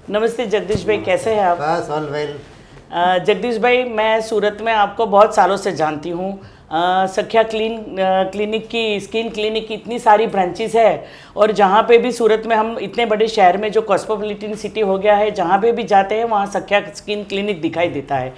नमस्ते जगदीश भाई, कैसे हैं आप? बस ऑल वेल। जगदीश भाई, मैं सूरत में आपको बहुत सालों से जानती हूँ। सख्या क्लिनिक की, स्किन क्लिनिक की इतनी सारी ब्रांचेस है, और जहाँ पे भी सूरत में, हम इतने बड़े शहर में जो कॉस्मोपॉलिटन सिटी हो गया है, जहाँ पे भी जाते हैं वहाँ सख्या स्किन क्लिनिक दिखाई देता है।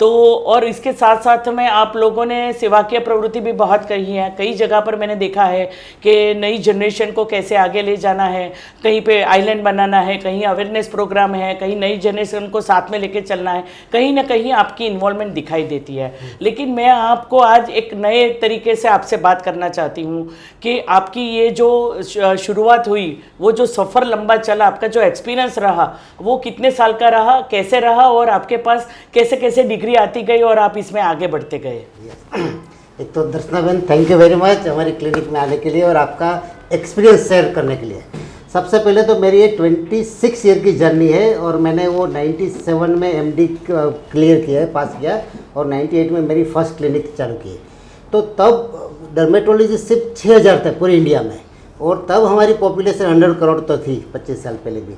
तो और इसके साथ साथ में आप लोगों ने सेवाकीय प्रवृत्ति भी बहुत कही है। कई जगह पर मैंने देखा है कि नई जनरेशन को कैसे आगे ले जाना है, कहीं पे आइलैंड बनाना है, कहीं अवेयरनेस प्रोग्राम है, कहीं नई जनरेशन को साथ में लेके चलना है, कहीं ना कहीं आपकी इन्वॉल्वमेंट दिखाई देती है। लेकिन मैं आपको आज एक नए तरीके से आपसे बात करना चाहती हूँ कि आपकी ये जो शुरुआत हुई, वो जो सफ़र लंबा चला, आपका जो एक्सपीरियंस रहा, वो कितने साल का रहा, कैसे रहा, और आपके पास कैसे कैसे डिग्री आती गई और आप इसमें आगे बढ़ते गए? एक तो दर्शना बहन, थैंक यू वेरी मच हमारी क्लिनिक में आने के लिए और आपका एक्सपीरियंस शेयर करने के लिए। सबसे पहले तो मेरी ये 26 ईयर की जर्नी है और मैंने वो 97 में एमडी क्लियर किया है, पास किया, और 98 में मेरी फर्स्ट क्लिनिक चालू की। तो तब डर्मेटोलॉजी सिर्फ 6000 थे पूरी इंडिया में, और तब हमारी पॉपुलेशन 100 करोड़ तो थी 25 साल पहले भी।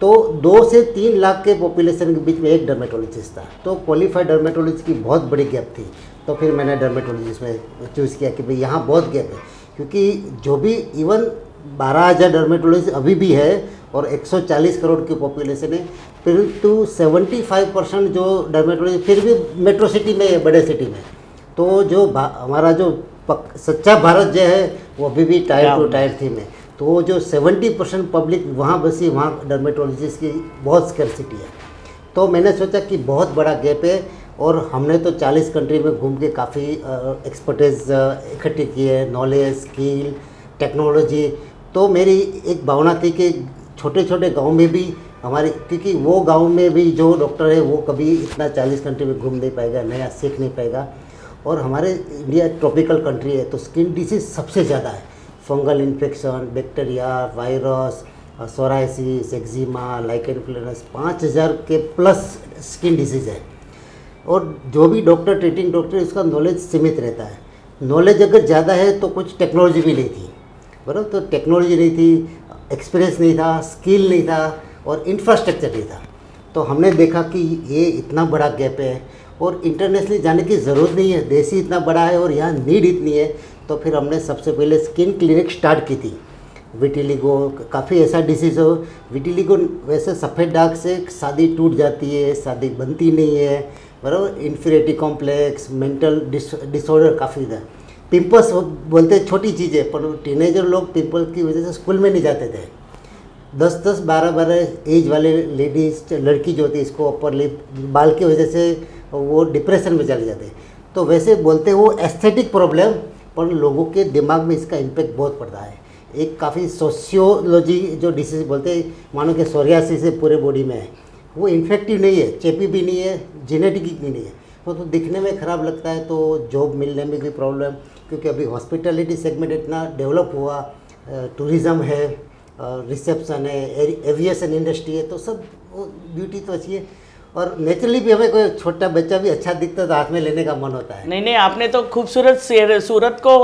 तो 2 से 3 लाख के पॉपुलेशन के बीच में एक डर्मेटोलॉजिस्ट था, तो क्वालिफाइड डर्मेटोलॉजिस्ट की बहुत बड़ी गैप थी। तो फिर मैंने डर्मेटोलॉजिस्ट में चूज़ किया कि भाई यहाँ बहुत गैप है, क्योंकि जो भी इवन 12,000 डर्मेटोलॉजिस्ट अभी भी है और 140 करोड़ की पॉपुलेशन है, फिर तो 75% जो डर्मेटोलॉजी फिर भी मेट्रो सिटी में है, बड़े सिटी में। तो जो हमारा जो सच्चा भारत जो है वो अभी भी टायर टू टायर थी में। तो जो 70% पब्लिक वहाँ बसी, वहाँ डर्मेटोलॉजिस्ट की बहुत स्कैर्सिटी है। तो मैंने सोचा कि बहुत बड़ा गैप है, और हमने तो 40 कंट्री में घूम के काफ़ी एक्सपर्टीज इकट्ठी की है, नॉलेज, स्किल, टेक्नोलॉजी। तो मेरी एक भावना थी कि छोटे छोटे गांव में भी हमारे, क्योंकि वो गांव में भी जो डॉक्टर है वो कभी इतना 40 कंट्री में घूम नहीं पाएगा, नया सीख नहीं पाएगा। और हमारे इंडिया ट्रॉपिकल कंट्री है, तो स्किन डिसीज सबसे ज़्यादा है। Fungal infection, bacteria, virus, psoriasis, eczema, lichen plus 5000 के प्लस स्किन डिसीज़ है। और जो भी डॉक्टर, ट्रीटिंग डॉक्टर, इसका नॉलेज सीमित रहता है। नॉलेज अगर ज़्यादा है तो कुछ टेक्नोलॉजी भी नहीं थी, बराबर। तो टेक्नोलॉजी नहीं थी, एक्सपीरियंस नहीं था, स्किल नहीं था, और इंफ्रास्ट्रक्चर नहीं था। तो हमने देखा कि ये इतना बड़ा गैप है और इंटरनेशनली जाने की ज़रूरत नहीं है, देश ही इतना बड़ा है और यहाँ नीड इतनी है। तो फिर हमने सबसे पहले स्किन क्लिनिक स्टार्ट की थी। विटिलिगो काफ़ी ऐसा डिसीज़ हो, विटिलिगो वैसे सफ़ेद दाग से शादी टूट जाती है, शादी बनती नहीं है, बराबर। इन्फीरियरिटी कॉम्प्लेक्स, मेंटल डिसऑर्डर काफ़ी था। पिंपल्स बोलते छोटी चीज़ है, पर टीनेजर लोग पिंपल की वजह से स्कूल में नहीं जाते थे। 10-10, 12-12 एज वाले लेडीज, लड़की जो होती है, इसको अपर लिप बाल की वजह से वो डिप्रेशन में चले जाते हैं। तो वैसे बोलते वो एस्थेटिक प्रॉब्लम, पर लोगों के दिमाग में इसका इम्पेक्ट बहुत पड़ता है। एक काफ़ी सोशियोलॉजी जो डिसीज बोलते हैं, मानो कि सोरियासिस है पूरे बॉडी में है, वो इन्फेक्टिव नहीं है, चेपी भी नहीं है, जेनेटिक भी नहीं है। तो दिखने में ख़राब लगता है, तो जॉब मिलने में भी प्रॉब्लम, क्योंकि अभी हॉस्पिटलिटी सेगमेंट इतना डेवलप हुआ, टूरिज़्म है, रिसेप्शन है, एविएशन इंडस्ट्री है, तो सब वो ब्यूटी तो अच्छी है। और नेचुरली भी हमें कोई छोटा बच्चा भी अच्छा दिखता है तो हाथ में लेने का मन होता है। नहीं, आपने तो खूबसूरत सूरत को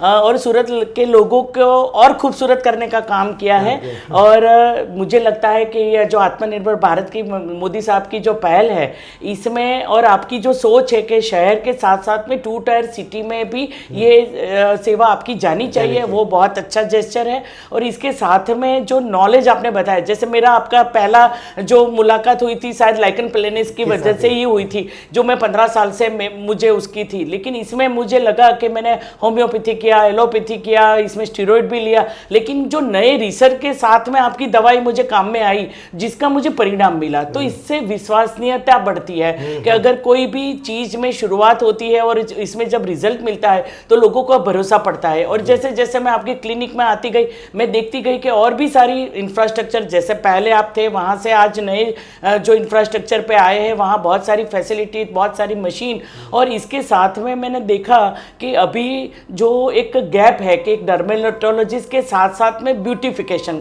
और सूरत के लोगों को और खूबसूरत करने का काम किया है। और मुझे लगता है कि ये जो आत्मनिर्भर भारत की मोदी साहब की जो पहल है, इसमें और आपकी जो सोच है कि शहर के साथ साथ में 2 टायर सिटी में भी ये सेवा आपकी जानी चाहिए, वो बहुत अच्छा जेस्चर है। और इसके साथ में जो नॉलेज आपने बताया, जैसे मेरा आपका पहला जो मुलाकात हुई थी शायद लाइकन प्लेनिस की वजह से ही हुई थी, जो मैं 15 साल से मुझे उसकी थी। लेकिन इसमें मुझे लगा कि मैंने होम्योपैथी किया, एलोपैथी किया, इसमें स्टेरॉइड भी लिया, लेकिन जो नए रिसर्च के साथ में आपकी दवाई मुझे काम में आई, जिसका मुझे परिणाम मिला, तो इससे विश्वसनीयता बढ़ती है कि अगर कोई भी चीज में शुरुआत होती है और इसमें जब रिजल्ट मिलता है तो लोगों को भरोसा पड़ता है। और जैसे जैसे मैं आपकी क्लिनिक में आती गई, मैं देखती गई कि और भी सारी इंफ्रास्ट्रक्चर, जैसे पहले आप थे वहां से आज नए जो इंफ्रास्ट्रक्चर पे आए हैं वहाँ बहुत सारी फैसिलिटी, बहुत सारी मशीन, और इसके साथ में मैंने देखा कि अभी जो एक गैप है कि एक डर्मेटोलॉजिस्ट के साथ साथ में ब्यूटिफिकेशन,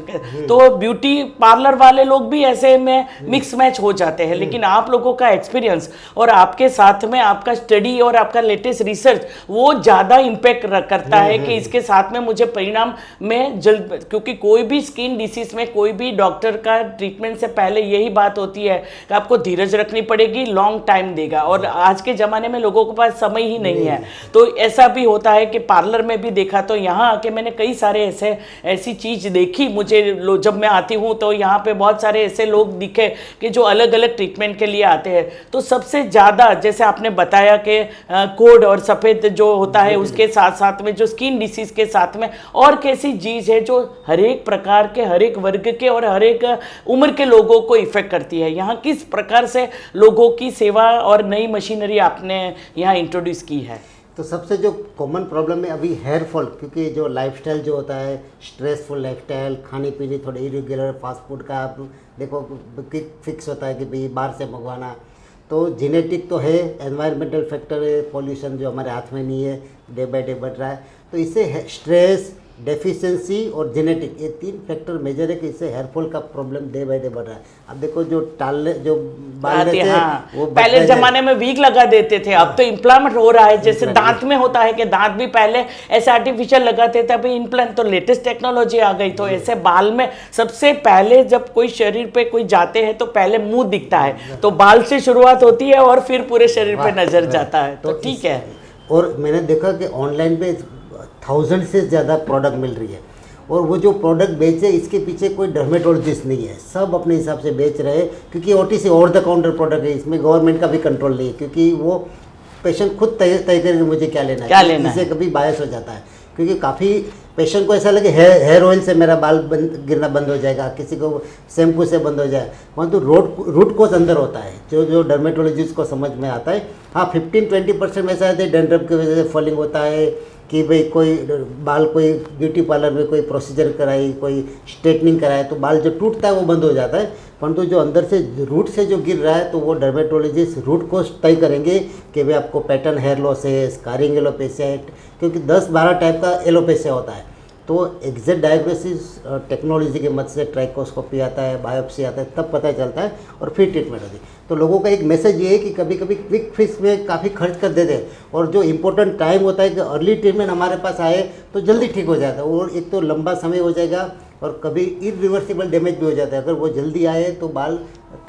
तो ब्यूटी पार्लर वाले लोग भी ऐसे में मिक्स मैच हो जाते हैं, लेकिन आप लोगों का एक्सपीरियंस और आपके साथ में आपका स्टडी और आपका लेटेस्ट रिसर्च वो ज़्यादा इम्पैक्ट करता है कि इसके साथ में मुझे परिणाम में जल्द, क्योंकि कोई भी स्किन डिसीज में कोई भी डॉक्टर का ट्रीटमेंट से पहले यही बात होती है कि आपको धीरज रखनी पड़ेगी, लॉन्ग टाइम देगा, और आज के ज़माने में लोगों के पास समय ही नहीं है। तो ऐसा भी होता है कि पार्लर में भी देखा, तो यहाँ आके मैंने कई सारे ऐसी चीज़ देखी, मुझे जब मैं आती हूँ तो यहाँ पे बहुत सारे ऐसे लोग दिखे कि जो अलग अलग ट्रीटमेंट के लिए आते हैं। तो सबसे ज़्यादा जैसे आपने बताया कि कोड और सफ़ेद जो होता है उसके साथ साथ में जो स्किन डिसीज के साथ में और कैसी चीज़ है जो हर एक प्रकार के, हर एक वर्ग के और हर एक उम्र के लोगों को इफेक्ट करती है। यहाँ किस प्रकार से लोगों की सेवा और नई मशीनरी आपने यहाँ इंट्रोड्यूस की है? तो सबसे जो कॉमन प्रॉब्लम है अभी हेयर फॉल, क्योंकि जो लाइफस्टाइल जो होता है, स्ट्रेसफुल लाइफस्टाइल, खाने पीने थोड़े इरेगुलर, फास्ट फूड का आप देखो फिक्स होता है कि भाई बाहर से मंगवाना, तो जेनेटिक तो है, एनवायरमेंटल फैक्टर है, पॉल्यूशन जो हमारे हाथ में नहीं है, डे बाय डे बढ़ रहा है, तो इससे स्ट्रेस, डेफिशिएंसी और जेनेटिक, ये 3 फैक्टर मेजर है कि इससे हेयरफॉल का प्रॉब्लम डे बाय डे बढ़ रहा है। अब देखो जो जो बाल रहते हैं वो पहले जमाने में वीक लगा देते थे, अब तो इम्प्लांट हो रहा है, जैसे दांत में होता है कि दांत भी पहले ऐसे आर्टिफिशियल लगाते थे, अभी इम्प्लांट, तो लेटेस्ट टेक्नोलॉजी आ गई। तो ऐसे बाल में सबसे पहले जब कोई शरीर पे कोई जाते हैं तो पहले मुंह दिखता है, तो बाल से शुरुआत होती है और फिर पूरे शरीर पे नजर जाता है। तो ठीक है। और मैंने देखा कि ऑनलाइन पे 1000 से ज़्यादा प्रोडक्ट मिल रही है, और वो जो प्रोडक्ट बेचे इसके पीछे कोई डर्मेटोलॉजिस्ट नहीं है, सब अपने हिसाब से बेच रहे हैं, क्योंकि OTC over the counter product है, इसमें गवर्नमेंट का भी कंट्रोल नहीं है, क्योंकि वो पेशेंट खुद तय करके मुझे क्या लेना है, इससे कभी बायस हो जाता है, क्योंकि काफ़ी पेशेंट को ऐसा लगे हेयर ऑयल से मेरा बाल गिरना बंद हो जाएगा, किसी को शैम्पू से बंद हो जाए, परंतु रूट कोज अंदर होता है जो डर्मेटोलॉजिस्ट को समझ में आता है। हाँ, 15-20% में ऐसा है डैंड्रफ की वजह से फॉलिंग होता है कि भाई कोई बाल, कोई ब्यूटी पार्लर में कोई प्रोसीजर कराई, कोई स्ट्रेटनिंग कराए तो बाल जो टूटता है वो बंद हो जाता है, परंतु जो अंदर से रूट से जो गिर रहा है तो वो डर्मेटोलॉजिस्ट रूट को तय करेंगे कि भाई आपको पैटर्न हेयर लॉस है, स्कारिंग एलोपेशिया है, क्योंकि 10-12 टाइप का एलोपेशिया होता है। तो एग्जैक्ट डायग्नोसिस टेक्नोलॉजी की मदद से ट्राइकोस्कोपी आता है, बायोप्सी आता है, तब पता चलता है और फिर ट्रीटमेंट होती है। तो लोगों का एक मैसेज ये है कि कभी कभी क्विक फिक्स में काफ़ी खर्च कर देते हैं, और जो इम्पोर्टेंट टाइम होता है कि अर्ली ट्रीटमेंट हमारे पास आए तो जल्दी ठीक हो जाता है, और एक तो लंबा समय हो जाएगा और कभी इरिवर्सिबल डैमेज भी हो जाता है अगर वो जल्दी आए तो बाल।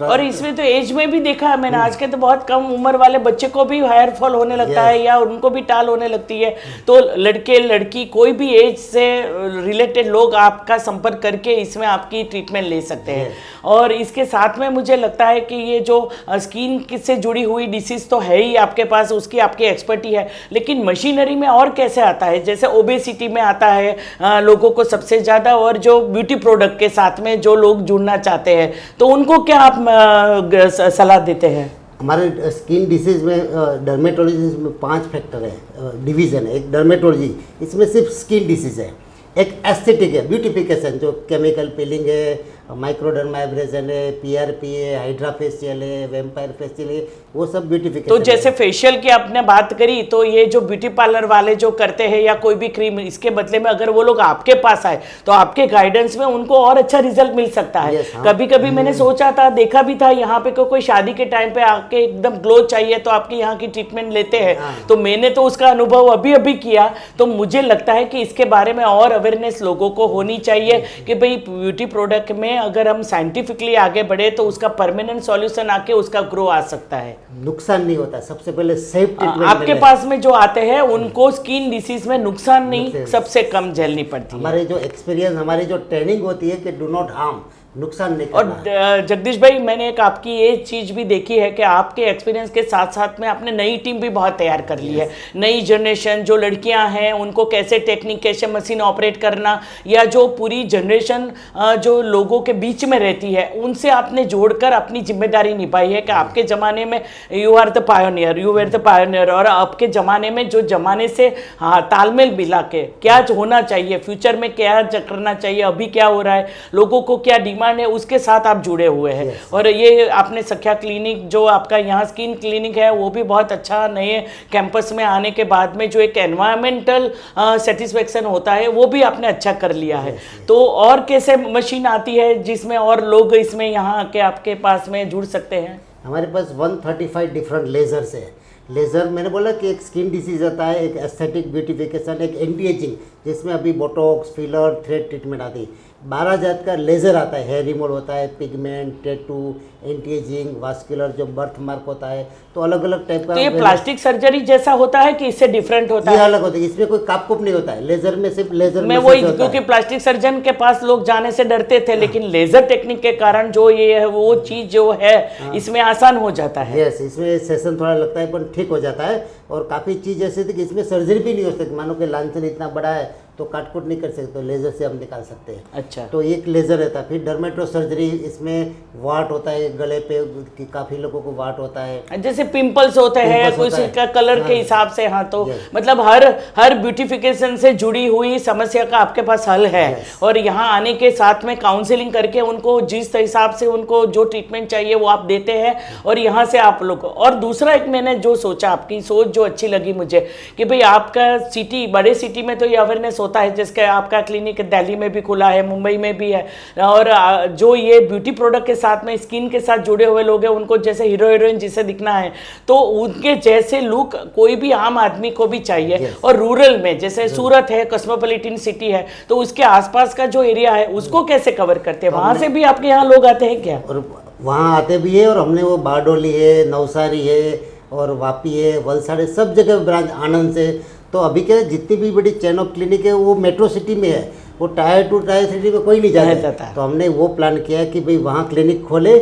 और इसमें तो एज में भी देखा है मैंने, आज के तो बहुत कम उम्र वाले बच्चे को भी हेयर फॉल होने लगता है या उनको भी टाल होने लगती है। तो लड़के लड़की कोई भी एज से रिलेटेड लोग आपका संपर्क करके इसमें आपकी ट्रीटमेंट ले सकते हैं। और इसके साथ में मुझे लगता है कि ये जो स्किन से जुड़ी हुई डिसीज तो है ही आपके पास, उसकी आपकी एक्सपर्टी है, लेकिन मशीनरी में और कैसे आता है? जैसे ओबेसिटी में आता है लोगों को सबसे ज़्यादा, और जो ब्यूटी प्रोडक्ट के साथ में जो लोग जुड़ना चाहते हैं तो उनको क्या आप सलाह देते हैं? हमारे स्किन डिसीज में डर्मेटोलॉजी में 5 फैक्टर है, डिवीज़न है। एक डर्मेटोलॉजी, इसमें सिर्फ स्किन डिसीज है। एक एस्थेटिक है, ब्यूटिफिकेशन, जो केमिकल पीलिंग है, माइक्रोडर्मा एब्रेजन है, PRP है, हाइड्रा फेशियल है, वेम्पायर फेशियल है, वो सब ब्यूटिफिकेशन। तो जैसे फेशियल की आपने बात करी, तो ये जो ब्यूटी पार्लर वाले जो करते हैं या कोई भी क्रीम, इसके बदले में अगर वो लोग आपके पास आए तो आपके गाइडेंस में उनको और अच्छा रिजल्ट मिल सकता है। कभी कभी मैंने सोचा था, देखा भी था, यहाँ पे कोई शादी के टाइम पे आके एकदम ग्लो चाहिए तो आपके यहाँ की ट्रीटमेंट लेते हैं, तो मैंने तो उसका अनुभव अभी अभी किया। तो मुझे लगता है कि इसके बारे में और अवेयरनेस लोगों को होनी चाहिए कि भाई ब्यूटी प्रोडक्ट में अगर हम साइंटिफिकली आगे बढ़े तो उसका परमानेंट सॉल्यूशन आके उसका ग्रो आ सकता है, नुकसान नहीं होता। सबसे पहले सेफ ट्रीटमेंट आपके पास में जो आते हैं उनको स्किन डिसीज में नुकसान नहीं, सबसे कम झेलनी पड़ती है। हमारे जो एक्सपीरियंस, हमारी जो ट्रेनिंग होती है कि डू नॉट हार्म, नुकसान नहीं करना। और जगदीश भाई, मैंने एक आपकी ये चीज़ भी देखी है कि आपके एक्सपीरियंस के साथ साथ में आपने नई टीम भी बहुत तैयार कर ली है। नई जनरेशन जो लड़कियां हैं उनको कैसे टेक्निक, कैसे मशीन ऑपरेट करना, या जो पूरी जनरेशन जो लोगों के बीच में रहती है उनसे आपने जोड़कर अपनी जिम्मेदारी निभाई है कि आपके ज़माने में you are the pioneer, you were the pioneer, और आपके ज़माने में जो ज़माने से तालमेल मिला के क्या होना चाहिए, फ्यूचर में क्या करना चाहिए, अभी क्या हो रहा है, लोगों को क्या डिमांड डिमांड है उसके साथ आप जुड़े हुए हैं। और ये आपने सख्या क्लिनिक जो आपका यहाँ स्किन क्लिनिक है वो भी बहुत अच्छा, नए कैंपस में आने के बाद में जो एक एनवायरमेंटल सेटिस्फेक्शन होता है वो भी आपने अच्छा कर लिया है। तो और कैसे मशीन आती है जिसमें और लोग इसमें यहाँ आके आपके पास में जुड़ सकते हैं? हमारे पास 135 डिफरेंट लेजर्स है। लेज़र मैंने बोला कि एक स्किन डिसीज होता है, एक एस्थेटिक ब्यूटिफिकेशन, एक एंटी एजिंग जिसमें अभी बोटॉक्स, फिलर, थ्रेड ट्रीटमेंट आती है। 12 जात का लेज़र आता है, हेयर रिमूवल होता है, pigment, tattoo, anti ageing, vascular जो बर्थ मार्क होता है, तो अलग अलग टाइप का। तो ये प्लास्टिक सर्जरी जैसा होता है कि इससे डिफरेंट होता है? ये अलग होता है, इसमें कोई काप कुप नहीं होता है। लेजर में सिर्फ लेजर मैं वही, क्योंकि प्लास्टिक सर्जन के पास लोग जाने से डरते थे, लेकिन लेजर टेक्निक के कारण जो ये है वो चीज जो है इसमें आसान हो जाता है। यस, इसमें सेशन थोड़ा लगता है पर ठीक हो जाता है। और काफ़ी चीज़ ऐसी थी कि इसमें सर्जरी भी नहीं हो सकती। मानो कि लांछन इतना बड़ा है तो काटकुट नहीं कर सकते, तो लेज़र से हम निकाल सकते हैं। अच्छा, तो एक लेज़र रहता है। फिर डर्मेटो सर्जरी, इसमें वाट होता है गले पे, कि काफ़ी लोगों को वाट होता है, जैसे पिंपल्स होते हैं कुछ का कलर के हिसाब से। हाँ, तो मतलब हर ब्यूटिफिकेशन से जुड़ी हुई समस्या का आपके पास हल है। और यहाँ आने के साथ में काउंसलिंग करके उनको जिस हिसाब से उनको जो ट्रीटमेंट चाहिए वो आप देते हैं, और यहाँ से आप लोग। और दूसरा एक मैंने जो सोचा, आपकी सोच जो अच्छी लगी मुझे, कि भाई आपका सिटी, बड़े सिटी में तो ये अवेयरनेस होता है, जिसके आपका क्लिनिक दिल्ली में भी खुला है, मुंबई में भी है। और जो ये ब्यूटी प्रोडक्ट के साथ में स्किन के साथ जुड़े हुए लोग हैं, उनको जैसे हीरो हीरोइन जिसे दिखना है, तो उनके जैसे लुक कोई भी आम आदमी को भी चाहिए। और रूरल में जैसे सूरत है, कॉस्मोपॉलिटन सिटी है, तो उसके आसपास का जो एरिया है उसको कैसे कवर करते हैं? वहां से भी आपके यहाँ लोग आते हैं क्या? और वहाँ आते भी है, और हमने वो बारडोली है, नवसारी है, और वापी है, वलसाड़ है, सब जगह ब्रांच, आनंद से। तो अभी क्या जितनी भी बड़ी चेन ऑफ क्लिनिक है वो मेट्रो सिटी में है, वो टायर 2 टायर 3 में कोई नहीं जाता। तो हमने वो प्लान किया है कि भाई वहाँ क्लिनिक खोले।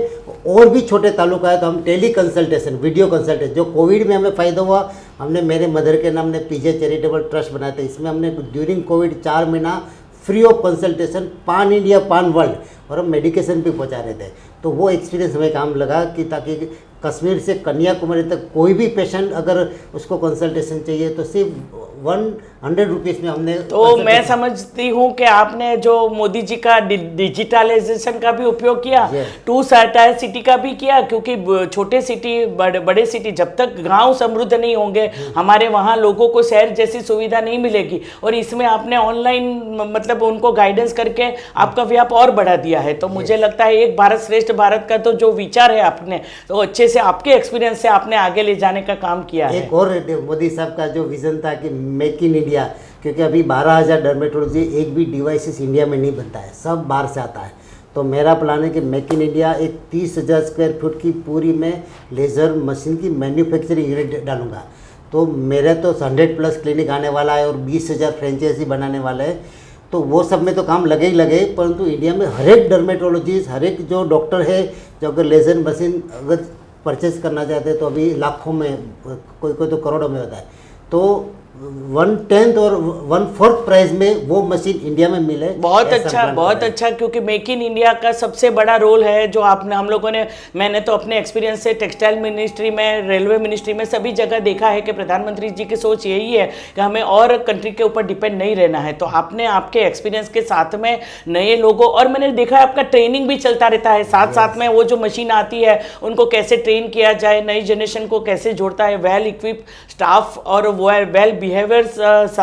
और भी छोटे तालुका है तो हम टेली कंसल्टेशन, वीडियो कंसल्टेशन, जो कोविड में हमें फ़ायदा हुआ, हमने मेरे मदर के नाम ने पीजे चैरिटेबल ट्रस्ट बनाया था। इसमें हमने ड्यूरिंग कोविड 4 महीना फ्री ऑफ कंसल्टेशन पान इंडिया पान वर्ल्ड, और हम मेडिकेशन भी पहुँचा रहे थे। तो वो एक्सपीरियंस हमें काम लगा कि ताकि कश्मीर से कन्याकुमारी तक कोई भी पेशेंट अगर उसको कंसल्टेशन चाहिए तो सिर्फ 100 रुपीज़ में हमने। तो मैं समझती हूँ कि आपने जो मोदी जी का डिजिटलाइजेशन का भी उपयोग किया, 2 टायर सिटी का भी किया, क्योंकि छोटे सिटी, बड़े सिटी, जब तक गांव समृद्ध नहीं होंगे हमारे वहाँ लोगों को शहर जैसी सुविधा नहीं मिलेगी। और इसमें आपने ऑनलाइन मतलब उनको गाइडेंस करके आपका व्याप और बढ़ा दिया है। तो मुझे लगता है एक भारत श्रेष्ठ भारत का तो जो विचार है आपने, तो अच्छे से आपके एक्सपीरियंस से आपने आगे ले जाने का काम किया है। एक और मोदी साहब का जो विजन था कि मेक इन इंडिया, क्योंकि अभी 12,000 डर्मेटोलॉजी एक भी डिवाइसेस इंडिया में नहीं बनता है, सब बाहर से आता है। तो मेरा प्लान है कि मेक इन इंडिया एक 30,000 स्क्वायर फुट की पूरी में लेज़र मशीन की मैन्युफैक्चरिंग यूनिट डालूंगा। तो मेरे तो 100+ क्लिनिक आने वाला है और 20,000 फ्रेंचाइजी बनाने वाले हैं। तो वो सब में तो काम लगे ही लगे, परंतु इंडिया में हर एक डर्मेटोलॉजिस्ट, हर एक जो डॉक्टर है, जो अगर लेज़र मशीन अगर परचेज करना चाहते हैं तो अभी लाखों में, कोई कोई तो करोड़ों में होता है। तो 1/10 और 1/4 प्राइस में वो मशीन इंडिया में मिले। बहुत अच्छा, बहुत अच्छा, क्योंकि मेक इन इंडिया का सबसे बड़ा रोल है जो आपने, हम लोगों ने, मैंने तो अपने एक्सपीरियंस से टेक्सटाइल मिनिस्ट्री में, रेलवे मिनिस्ट्री में, सभी जगह देखा है कि प्रधानमंत्री जी की सोच यही है कि हमें और कंट्री के ऊपर डिपेंड नहीं रहना है। तो आपने आपके एक्सपीरियंस के साथ में नए लोगों, और मैंने देखा है आपका ट्रेनिंग भी चलता रहता है साथ साथ में। वो जो मशीन आती है उनको कैसे ट्रेन किया जाए, नई जनरेशन को कैसे जोड़ता है, वेल इक्विप स्टाफ और वेल बिहेवियर्स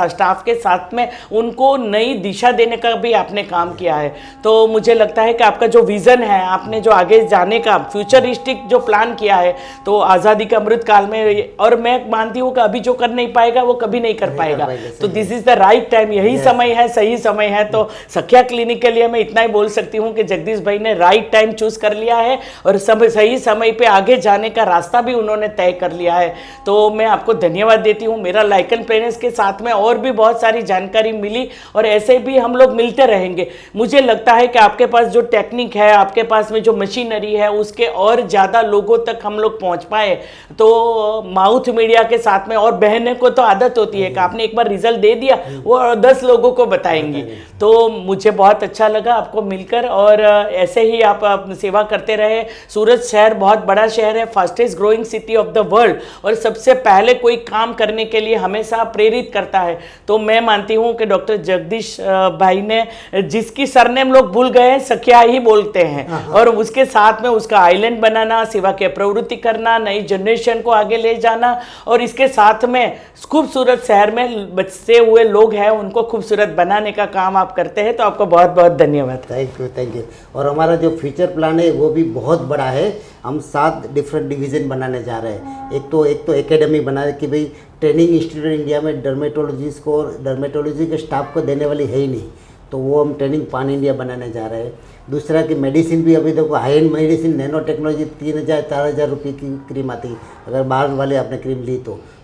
स्टाफ के साथ में उनको नई दिशा देने का भी आपने काम किया है। तो मुझे लगता है कि आपका जो विज़न है, आपने जो आगे जाने का फ्यूचरिस्टिक जो प्लान किया है, तो आज़ादी का अमृत काल में, और मैं मानती हूँ कि अभी जो कर नहीं पाएगा वो कभी नहीं कर पाएगा। तो this is the right time, यही समय है, सही समय है। तो सख्या क्लिनिक के लिए मैं इतना ही बोल सकती हूँ कि जगदीश भाई ने राइट टाइम चूज कर लिया है, और सही समय पे आगे जाने का रास्ता भी उन्होंने तय कर लिया है। तो मैं आपको धन्यवाद देती हूँ। मेरा लाइकन प्लेनेस के साथ में और भी बहुत सारी जानकारी मिली, और ऐसे भी हम लोग मिलते रहेंगे। मुझे लगता है कि आपके पास जो टेक्निक है, आपके पास में जो मशीनरी है, उसके और ज़्यादा लोगों तक हम लोग पहुँच पाए। तो माउथ मीडिया के साथ में, और बहने को तो आदत होती है कि आपने एक बार रिजल्ट दे दिया वो 10 लोगों को बताएंगी। तो मुझे बहुत अच्छा लगा आपको मिलकर, और ऐसे ही आप सेवा करते रहे। सूरत शहर बहुत बड़ा शहर है, fastest growing city of the world, और सबसे पहले कोई काम करने के लिए हमेशा ऐसा प्रेरित करता है। तो मैं मानती हूँ कि डॉक्टर जगदीश भाई ने, जिसकी सरनेम लोग भूल गए, सखिया ही बोलते हैं, और उसके साथ में उसका आइलैंड बनाना, सेवा की प्रवृत्ति करना, नई जनरेशन को आगे ले जाना, और इसके साथ में खूबसूरत शहर में बसे हुए लोग हैं उनको खूबसूरत बनाने का काम आप करते हैं। तो आपको बहुत बहुत धन्यवाद। Thank you, thank you. और हमारा जो फ्यूचर प्लान है वो भी बहुत बड़ा है। हम 7 डिफरेंट डिवीज़न बनाने जा रहे हैं। एक तो एकेडमी बना है कि भाई ट्रेनिंग इंस्टीट्यूट इंडिया में डर्मेटोलॉजिस्ट को, डर्मेटोलॉजी के स्टाफ को देने वाली है ही नहीं, तो वो हम ट्रेनिंग पान इंडिया बनाने जा रहे हैं। दूसरा कि मेडिसिन भी, अभी देखो high and medicine, nano technology 3,000-4,000 रुपये की क्रीम आती, अगर बाहर वाले आपने क्रीम ली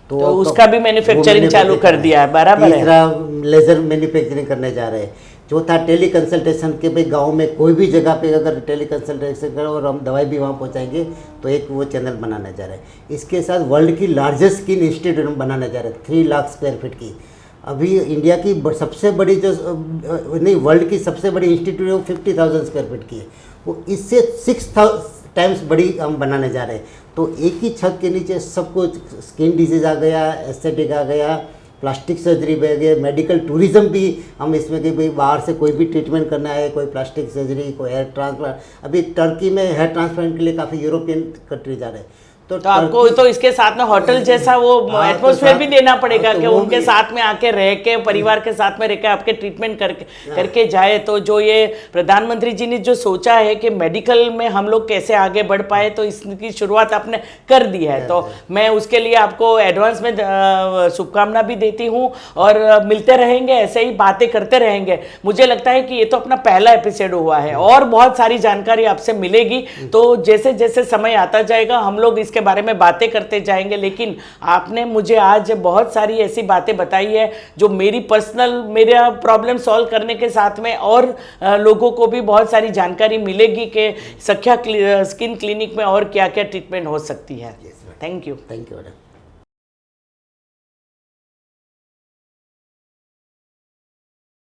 तो उसका भी मैन्युफैक्चरिंग चालू कर दिया है, बराबर है। तीसरा लेजर मैन्युफैक्चरिंग करने जा रहे हैं। चौथा टेली कंसल्टेशन के भाई गांव में कोई भी जगह पे अगर टेली कंसल्टेशन करो और हम दवाई भी वहाँ पहुँचाएंगे, तो एक वो चैनल बनाने जा रहे हैं। इसके साथ वर्ल्ड की लार्जेस्ट स्किन इंस्टीट्यूट हम बनाने जा रहे हैं, 3 लाख स्क्वायर फीट की। अभी इंडिया की सबसे बड़ी जो नहीं, वर्ल्ड की सबसे बड़ी इंस्टीट्यूट है वो 50,000 स्क्वायर फीट की है, वो इससे 6 टाइम्स बड़ी हम बनाने जा रहे हैं। तो एक ही छत के नीचे सब कुछ, स्किन डिजीज़ आ गया, एस्थेटिक आ गया, प्लास्टिक सर्जरी भी आ गया, मेडिकल टूरिज्म भी हम इसमें कि भाई बाहर से कोई भी ट्रीटमेंट करना है, कोई प्लास्टिक सर्जरी, कोई हेयर ट्रांसप्लांट। अभी टर्की में हेयर ट्रांसप्लांट के लिए काफ़ी यूरोपियन कंट्री जा रहे हैं, तो आपको तो इसके साथ में होटल जैसा वो एटमॉस्फेयर भी देना पड़ेगा कि वो उनके साथ में आके रह के, परिवार के साथ में रह के आपके ट्रीटमेंट करके जाए। तो जो ये प्रधानमंत्री जी ने जो सोचा है कि मेडिकल में हम लोग कैसे आगे बढ़ पाए, तो इसकी शुरुआत आपने कर दी है। तो मैं उसके लिए आपको एडवांस में शुभकामना भी देती हूँ, और मिलते रहेंगे, ऐसे ही बातें करते रहेंगे। मुझे लगता है कि ये तो अपना पहला एपिसोड हुआ है, और बहुत सारी जानकारी आपसे मिलेगी। तो जैसे जैसे समय आता जाएगा हम लोग इसके बारे में बातें करते जाएंगे। लेकिन आपने मुझे आज बहुत सारी ऐसी बातें बताई है जो मेरी पर्सनल, मेरा प्रॉब्लम सॉल्व करने के साथ में और लोगों को भी बहुत सारी जानकारी मिलेगी कि सख्या स्किन क्लिनिक में और क्या क्या ट्रीटमेंट हो सकती है। Thank you. Thank you madam.